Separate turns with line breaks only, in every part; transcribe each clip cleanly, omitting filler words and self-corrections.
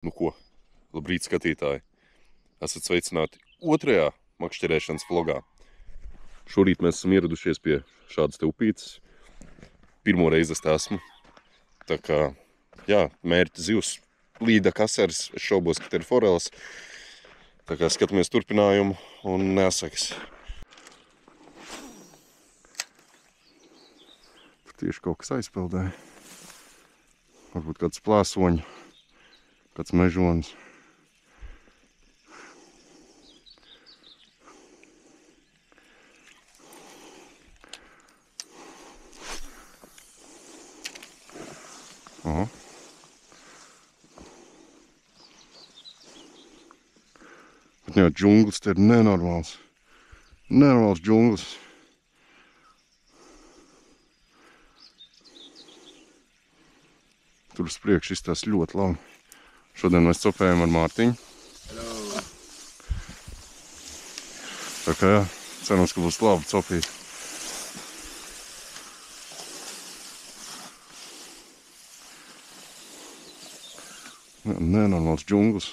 Nu ko, labrīt skatītāji! Esat sveicināti otrajā makšķerēšanas vlogā. Šorīt mēs esam ieradušies pie šādas te upītes. Pirmo reizi es te esmu. Tā kā, jā, mērķi zivs, līda kaseris, es šaubos, ka te ir foreles. Tā kā skatāmies turpinājumu un nesakas. Tur tieši kaut kas aizpeldēja. Varbūt kāds plāsoņi, kāds mežonis. Aha. Bet jā, džunglis te ir nenormāls. Nenormāls džunglis. Tur uz priekšu izstās ļoti labi. Šodien mēs copējam ar Mārtiņu.
Hello.
Tā kā jā, cerams, ka būs labi copīt. Nenormāls džunglis.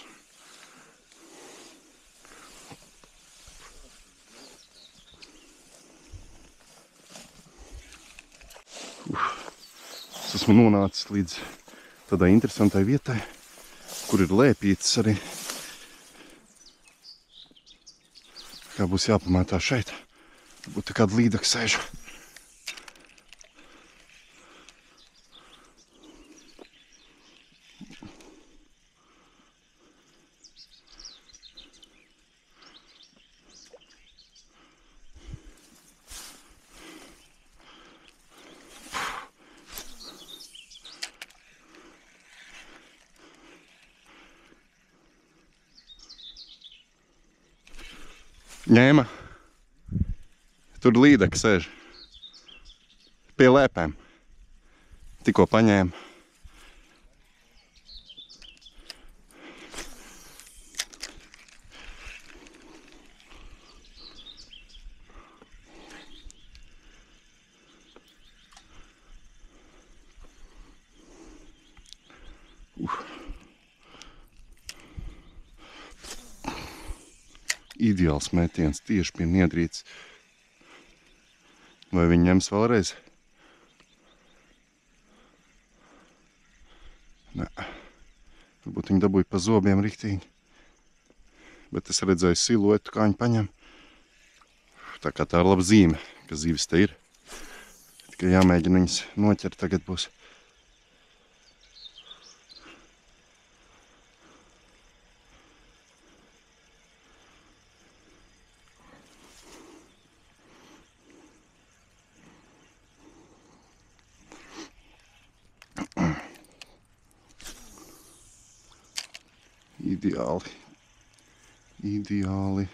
Es esmu nonācis līdz tādai interesantai vietai, kur ir lēpītes arī. Kā būs jāpamētā šeit. Būtu kāda līdaka sēža. Ņēma. Tur līdaka sēž. Pie lēpēm. Tikko paņēma. Ideāls metiens tieši pie niedrītes. Vai viņi ņems vēlreiz? Nē. Varbūt viņi dabūja pa zobiem riktīgi. Bet es redzēju siluetu, kā viņi paņem. Tā kā tā ir laba zīme, ka zivis te ir. Tikai jāmēģina viņas noķert tagad būs. Ideāli. Ideāli.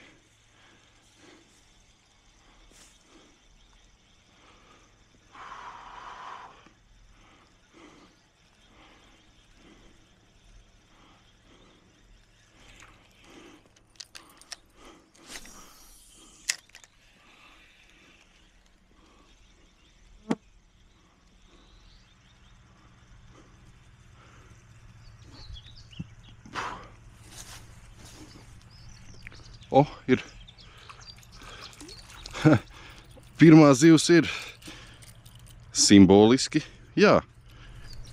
O, ir. Pirmā zivs ir simboliski. Jā.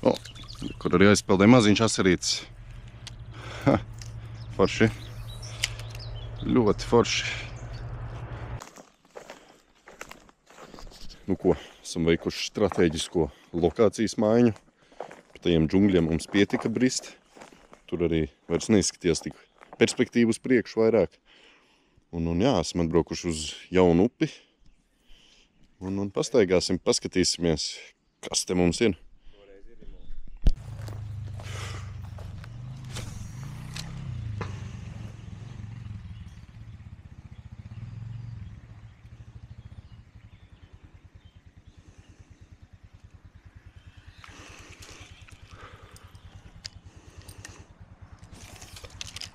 O, kur arī aizpeldē maziņš asarītis. Forši. Ļoti forši. Nu ko, esam veikuši stratēģisko lokācijas maiņu. Par tajiem džungļiem mums pietika brist. Tur arī vairs neizskatījās tik perspektīvu uz priekšu vairāk. Un jā, esam atbraukuši uz jaunu upi. Un pastaigāsim, paskatīsimies, kas te mums ir.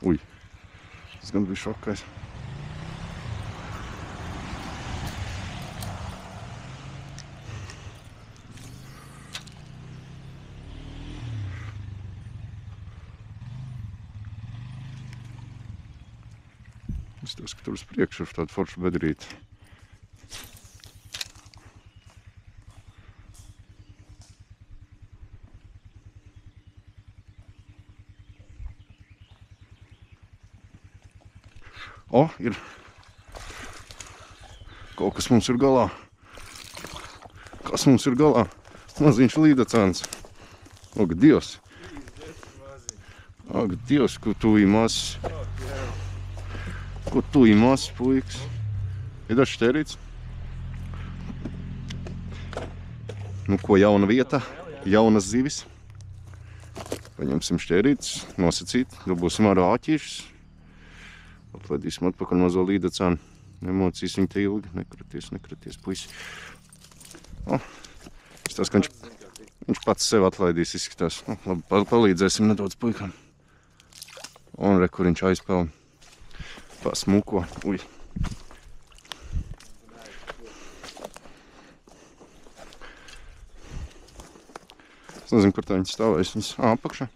Ui, tas gan bija šokais. Izstāsta, ka tur uz priekšu ir tāda forša bedrīte. O, ir. Kaut kas mums ir galā. Kas mums ir galā? Maziņš līdacāns. Ak, Dievs! Ak, Dievs, ko tu īmās! Ko tu īmās, puikas? Ir dažs ķērīts? Nu, ko jauna vieta, jaunas zivis. Paņemsim šķērīts, nosacīt, dabūsim ārā āķīšus. Atlaidīsim atpakaļ mazo līdacānu. Emocijas viņa te ilgi. Nekraties, puisi. O, izstās, ka viņš pats sev atlaidīs, izskatās. Nu, labi, palīdzēsim nedaudz puikam. Un re, kur viņš aizpelna. Pasmuko. Uj. Es nezinu, kur tā viņi stāvēs. Viņas apakšā.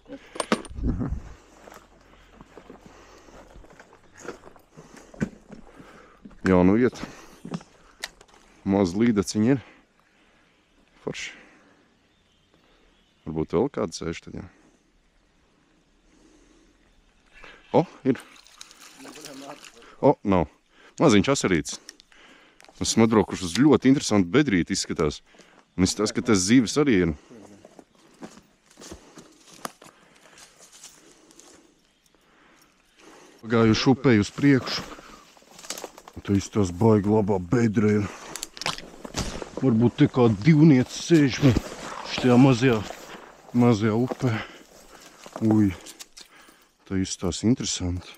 Jauna vieta. Maz līdaciņi ir. Forši. Varbūt vēl kāda sēž tad, jā. O, ir. O, nav. Maziņš asarīts. Esmu atbraukuši uz ļoti interesantu bedrīti izskatās. Un izskatās, ka tas zīves arī ir. Pagājuši upēju uz priekšu. Te izstās baigi labā bedra ir. Varbūt te kā divniece sēž šitajā mazajā upē. Uj, te izstās interesanti.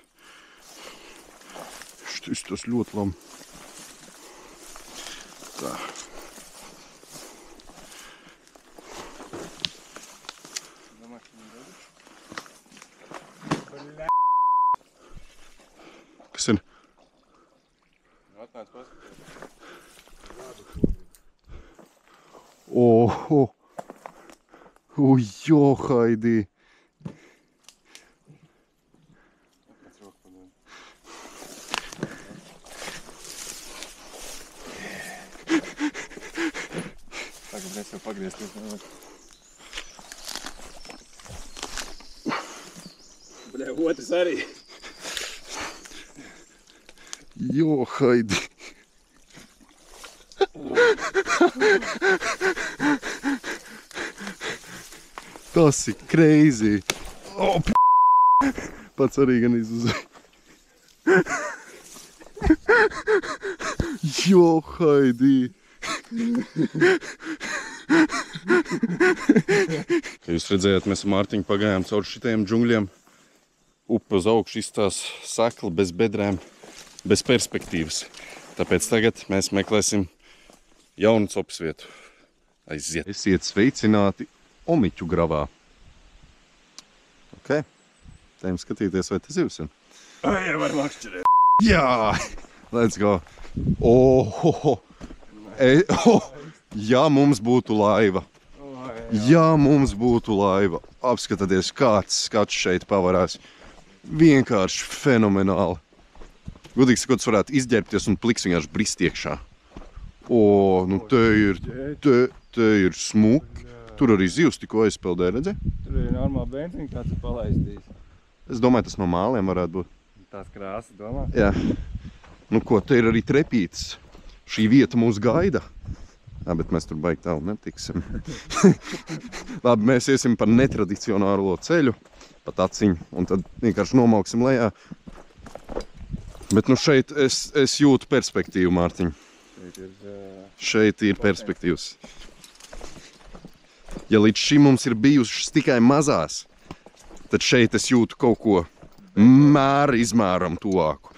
Šeit izstās ļoti labi. Tā. Kas ir? Oho! Uj, jo, Haidī!
Tagad mēs jau pagriezties nevar. Bļa, otrs arī.
Jo, Haidī! Tas ir crazy! O, pats arī gan izuzēja. Jo, Haidī! Kā jūs redzējāt, mēs ar Mārtiņu pagājām caur šitajiem džungļiem. Upe uz augšu izstās sakla, bez bedrēm, bez perspektīvas. Tāpēc tagad mēs meklēsim jaunu copas vietu. Aiziet. Esiet sveicināti Omiķu gravā. Ok. Tējam skatīties, vai tas zivs ir.
Ai, var makšķerēt.
Jā! Let's go. Ohoho! Ja mums būtu laiva. Ja mums būtu laiva. Apskataties, kāds skats šeit pavarās. Vienkārši fenomenāli. Gudīgi sakot, varētu izģērbties un pliks vienkārši brist iekšā. O, nu te ir smuki. Tur arī zivs tikko aizpeldē, redzi?
Tur ir normāli benzīni, kāds ir palaistījis.
Es domāju, tas no māliem varētu būt.
Tās krāsas, domā?
Jā. Nu ko, te ir arī trepītis. Šī vieta mūs gaida. Jā, bet mēs tur baigi tālu netiksim. Labi, mēs iesim par netradicionālo ceļu, pa taciņu, un tad vienkārši nomauksim lejā. Bet nu šeit es jūtu perspektīvu, Mārtiņ. Šeit ir perspektīvas. Ja līdz šim mums ir bijušas tikai mazās, tad šeit es jūtu kaut ko mēra izmēram tuvāku.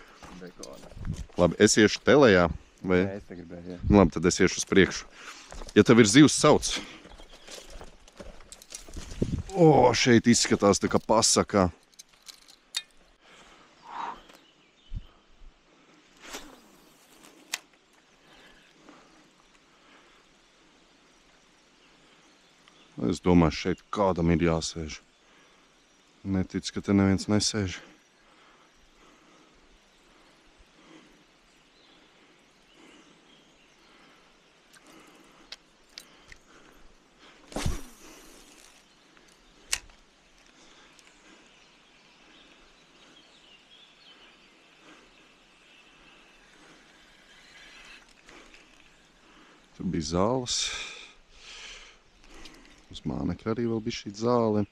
Labi, es iešu telējā. Vai?
Jā, es te gribēju, jā.
Labi, tad es iešu uz priekšu. Ja tev ir zivs sauc. O, šeit izskatās tā kā pasakā. Es domāju, šeit kādam ir jāsēž. Netic, ka te neviens nesēž. Tur bija zāles. Uz mānekļa arī vēl bija šī zāle.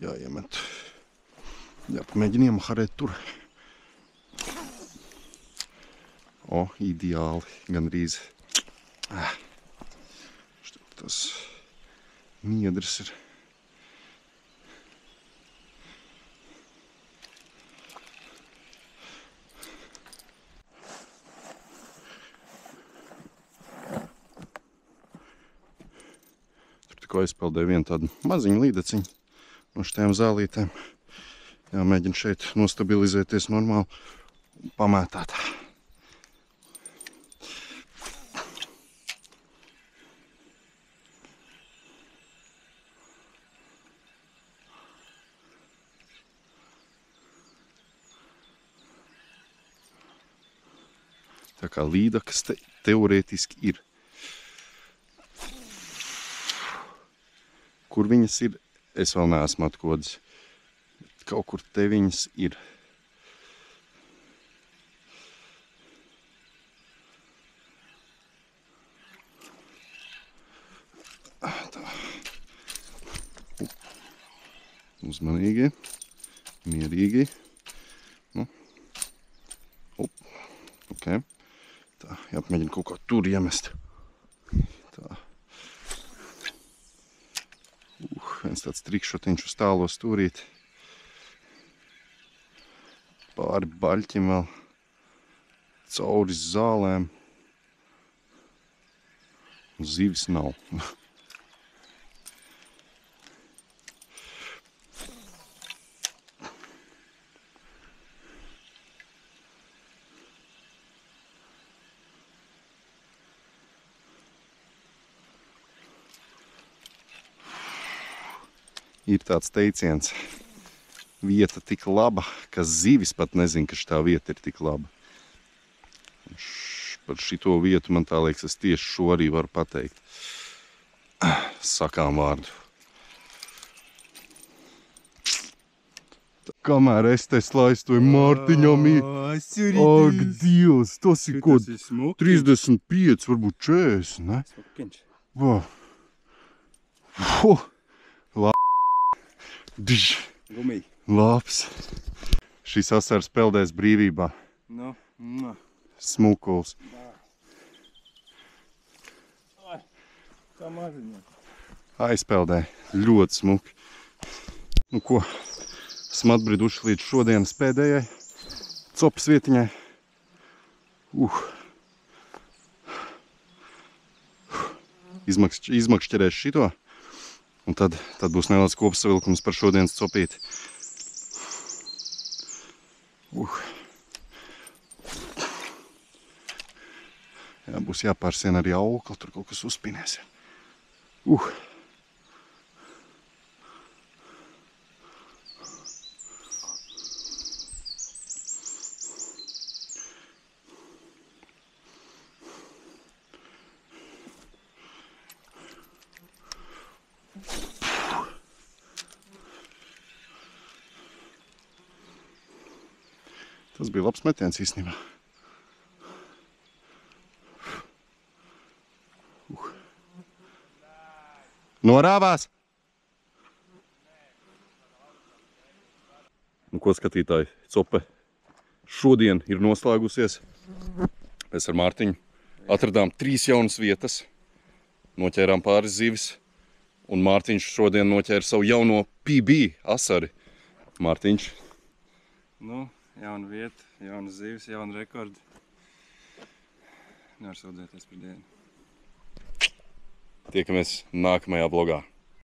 Jāiemet. Jāpamēģina iemaharēt tur. O, ideāli. Gandrīz. Tas niedrs ir. Tikko aizpeldēju vienu tādu maziņu līdeciņu no šitām zālītēm. Jāmēģina šeit nostabilizēties normāli un pamētāt. Tā kā līdakas teorētiski ir. Kur viņas ir, es vēl neesmu atkodis. Kaut kur te viņas ir. Tā. Uzmanīgi, mierīgi. Nu. Ok. Tā, jāpamēģina kaut kā tur iemest. Tā. Viens tāds trikšotiņš uz tālo stūrīt. Pāri baļķim vēl. Cauri zālēm. Zivis nav. Ir tāds teiciens, vieta tik laba, ka zivis pat nezin, ka šitā vieta ir tik laba. Par šito vietu man tā liekas, es tieši šo arī varu pateikt. Sakām vārdu. Kamēr es te slaistoju Mārtiņam ir... Ak, Dievs, tas ir kaut 35, varbūt 40, ne? Wow.
Gumija.
Labs. Šis asars peldēs brīvībā.
Nu.
Smukuls.
Tā maziņā.
Aizpeldē. Ļoti smuki. Nu ko, esam atbriduši līdz šodienas pēdējai copas vietiņai. Izmakšķerēs šito. Un tad būs neliels kopsavilkums par šodienas copīti. Jā, būs jāpārsien arī aukli, tur kaut kas uzpinies. Tas bija labs metiens īstenībā. Norāvās! Nu ko, skatītāji, cope šodien ir noslēgusies. Mēs ar Mārtiņu atradām 3 jaunas vietas, noķērām pāris zivis, un Mārtiņš šodien noķēra savu jauno PB asari. Mārtiņš.
Nu, jauna vieta, jauna zivis, jauna rekordi. Nevar sūdzēties par dienu.
Tiekamies nākamajā vlogā.